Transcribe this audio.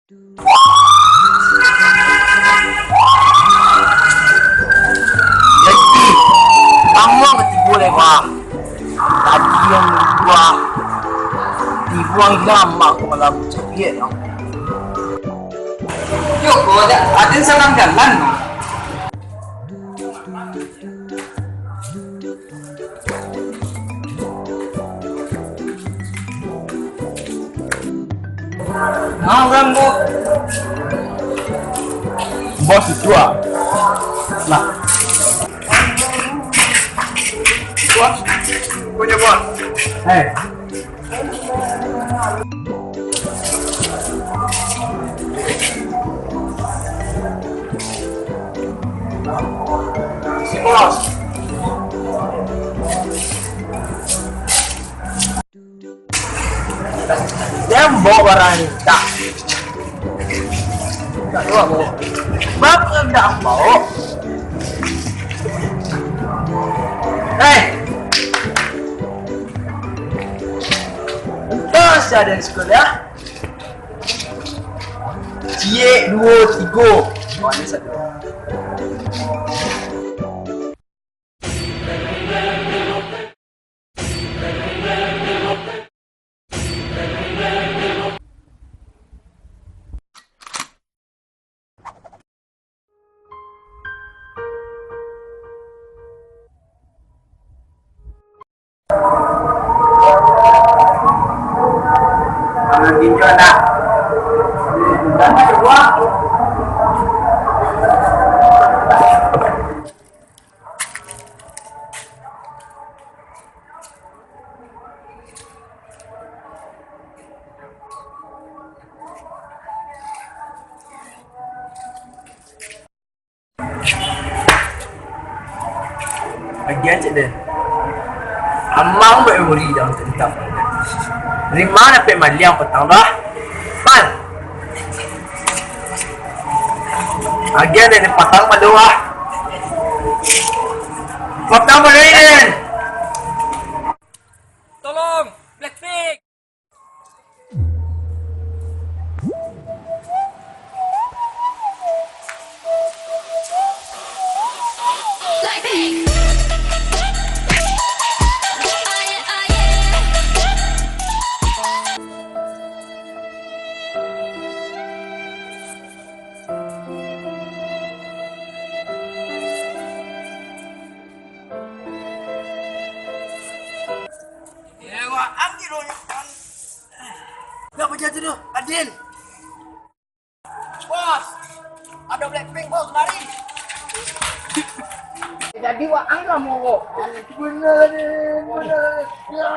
Jadi, kamu ketipu lewa. Tadi yang dua, tipu yang lama aku malah cekik. Yuk, ada senang jalan. Mau rambut. Bos itu Nah, Bos, punya bos. Si bos. dia bawa barang ini. Tak. Tak bawa. Bapak tidak bawa. Entah saya ada di sekolah. Cie 2, 3. Oh, ini satu. Tinjau nak. Dan kedua. Bagian cik dia. Amang memori dah untuk hitam. Dari mana pek maliang petang dah? Pan. Bagian dari patang maluah. Patang maluin. Tolong, Blackpink. Blackpink. Apa jadi tu, Adin? Bos, ada Blackpink bos kemari. Jadi wak angka mau. Benar ni, benar. Ya.